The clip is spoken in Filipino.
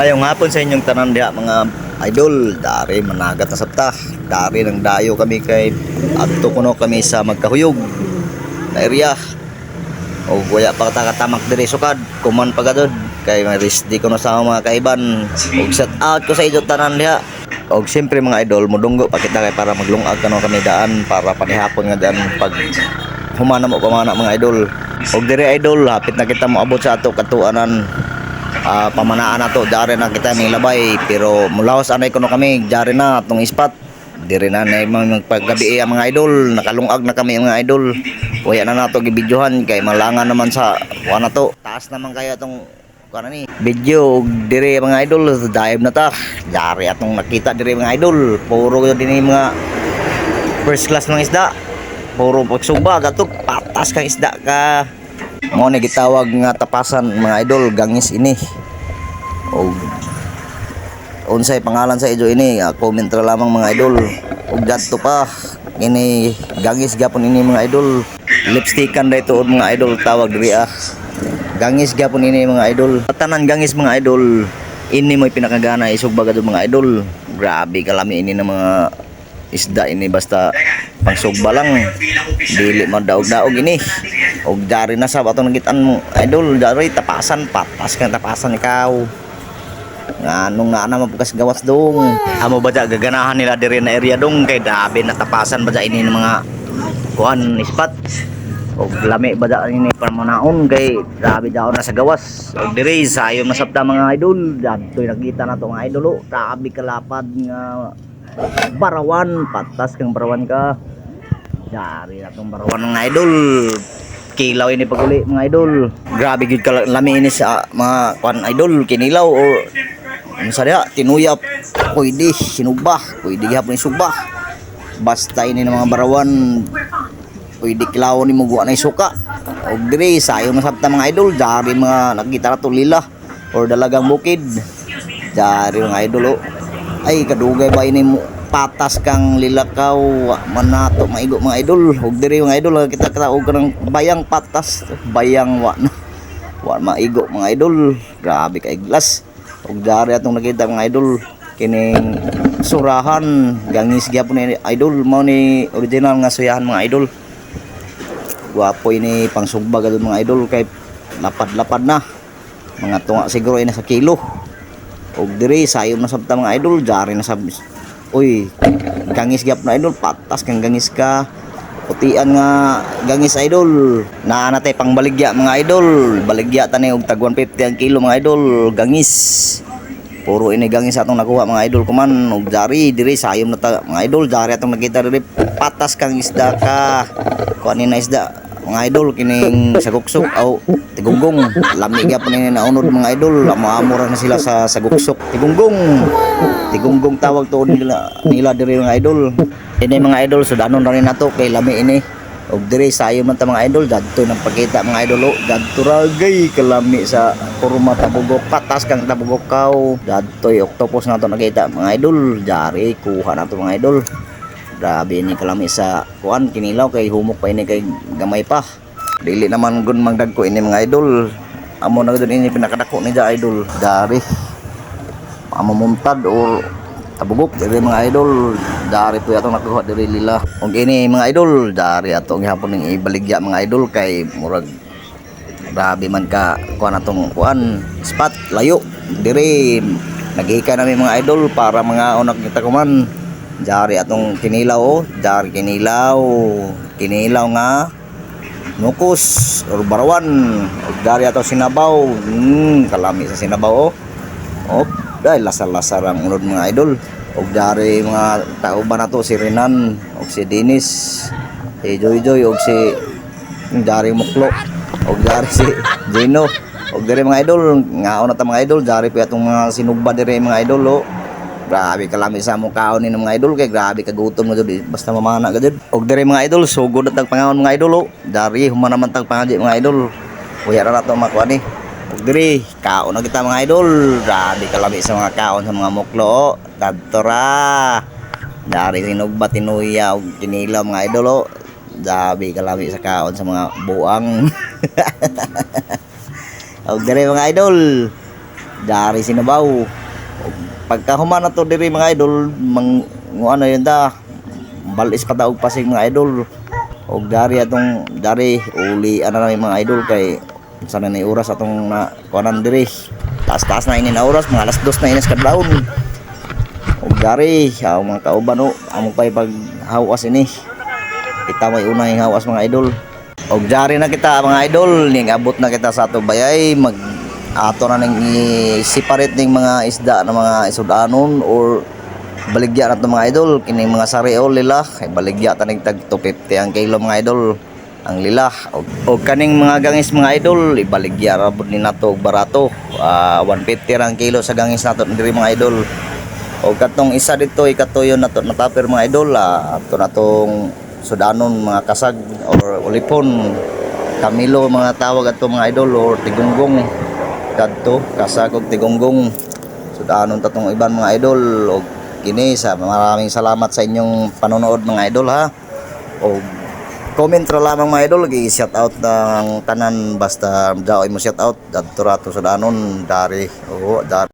Ayong hapon sa inyong tanan diha mga idol, dari managat na sabta, dari ng dayo kami kay adto kuno kami sa magkahuyog na area. O wala pa katamak diri sukad, kuman pagadod kay maris di kuno sa mga kaiban. Og shout out ko sa inyo tanan diha. Og siyempre mga idol, mudunggo pa kita kay para maglungag kano kami daan para panihapon nga daan pag humana mo pamana mga idol. Og diri idol, hapit na kita moabot sa ato katuanan. Pamanaan na to, dari na kita may labay, pero mulawas anay kuno kami, dari na itong spot, diri na na magpaggabi mga idol, nakalungag na kami mga idol, kuya na nato gibidyohan, kay malangan naman sa na to, taas naman kaya itong ni video, diri mga idol, dive na ta, dari atong nakita diri mga idol, puro din mga first class ng isda, puro pagsugba, gatok, patas kang isda ka. Mo na gitawag nga tapasan mga idol, gangis ini. Og unsay pangalan sa ido ini, comment ra lamang mga idol. Og dadto pa ini gangis gapon ini mga idol. Lipstickan dito mga idol tawag diri Gangis gapon ini mga idol. Tanan gangis mga idol. Ini mo pinakagana isugba gadto mga idol. Grabe kalami ini ng mga isda ini, basta pangsugba lang, dili madaog-daog ini. Og dari na sa bato nagitan mo idol, dari tapasan, patas kang tapasan ikaw nga nung naa naman pukas gawas dong. Amo ba gaganahan nila diri na area dong, kay dabi na tapasan ba ini ng mga kuan spot. Og lami ba ini pamanaon, kay dabi daw na sa gawas. Og diri sayom na sabta mga idol, dadtoy nakita na to mga idol. Dabi kalapad nga barawan, patas kang barawan ka. Dari na tong barawan mga idol. Kilaw ini paguli mga idol. Grabe gid kalami ini sa mga kwan idol, kinilaw o ano sa diha, tinuyap, pwede sinubah, pwede gihapon isubah. Basta ini ng mga barawan, pwede kilawon ni muguan na isuka. Og diri sayo na sabta mga idol, dari mga nakita na to lila or dalagang bukid. Dari mga idol ay kadugay ba ini mo patas kang lilakaw manato maigo mga idol. Og diri mga idol kita og kanang bayang patas, bayang wa maigo mga idol. Grabe kay glass. Og dari atong nakita mga idol kining surahan gangis gyapon ni idol, mao ni original nga suyahan mga idol. Guwapo ini pangsugba gadto mga idol, kay lapad-lapad na mga tunga siguro ina sa kilo. Og diri sayo na sabta mga idol, jari na sa uy gangis gyap na idol, patas kang gangis ka, putian nga gangis idol. Naa natay pang baligya mga idol, baligya tani og tag 150 ang kilo mga idol gangis. Puro ini gangis atong nakuha mga idol kuman. Og jari diri sayom na ta mga idol, jari atong nakita diri patas kang isda ka, kuan na isda mga idol kining saguksok aw tigunggong. Lami gyapon ini naunod mga idol, amo-amo na sila sa saguksok, tigunggong tawag to nila diri mga idol. Ini mga idol sudanon ra ni nato kay lami ini. Og diri sayo man ta mga idol, dadto nang pagkita mga idol, dadto ragay kalami sa kurma tabugok, patas kang tabugok kaw. Dadtoy octopus nato nakita mga idol, jari kuha nato mga idol. Grabe ni kalami sa kuan kinilaw, kay humok pa ini kay gamay pa. Dili naman gun magdagko ini mga idol. Amo na gud ini pinakadako ni ja idol. Dari amo muntad or tabugok diri mga idol. Dari po atong nakuha diri lila. Og ini mga idol, dari atong gihapon ning ibaligya mga idol, kay murag grabe man ka kuan atong kuan spot layo. Diri nagika nami mga idol para mga onak kita kuman. Jari atong kinilaw, jari kinilaw nga nukos or barawan. Og dari atong sinabaw, kalami sa sinabaw dahil lasar-lasar ang unod mga idol. Og dari mga tao ba nato, si Renan og si Dennis, si Joy og si dari Muklo og dari si Gino. Og dari mga idol ngaon na ta mga idol, dari pa atong mga sinugba diri mga idol. Grabe kalami sa mukhaon ni mga idol, kay grabe kagutom na jud, basta mamana ka jud. Og diri mga idol sugod na tag pangaon mga idol. Dari human naman tag pangaji mga idol. Kuya ra nato makuha ni. Ug diri kaon na kita mga idol. Grabe kalami sa mga kaon sa mga muklo. Kadto ra. Dari sinugba tinuya ug kinilaw mga idol oh. Grabe kalami sa kaon sa mga buang. Og diri mga idol. Dari sinabaw. Pagka human na to diri mga idol, ano yun da. Balis pa og pasig mga idol. Og dari uli ana na mga idol kay sana na oras atong na kuanan diri. Taas-taas na ini na oras, mga alas 2 na inis kadlawon. Og dari ang mga kauban o amo pay pag hawas ini. Kita may unang hawas mga idol. Og dari na kita mga idol, ning abot na kita sa ato bayay mag ato na ning i-separate ning mga isda na mga isudanon or baligya na to mga idol kining mga sariol lila kay baligya ta ning tag 250 ang kilo mga idol ang lila og kaning mga gangis mga idol ibaligya ra pud ni nato og barato 150 ra ang kilo sa gangis nato diri mga idol og katong isa dito ikatuyo nato na tupper mga idol ato natong sudanon mga kasag or ulipon kamilo mga tawag ato mga idol or tigunggong kadto kasag og tigunggong sudanon tatong iban mga idol og kini sa maraming salamat sa inyong panonood mga idol ha. O comment ra lamang mga idol gi-shout out ng tanan basta daw mo shout out adto ra to sa danon dari. Oo, dari.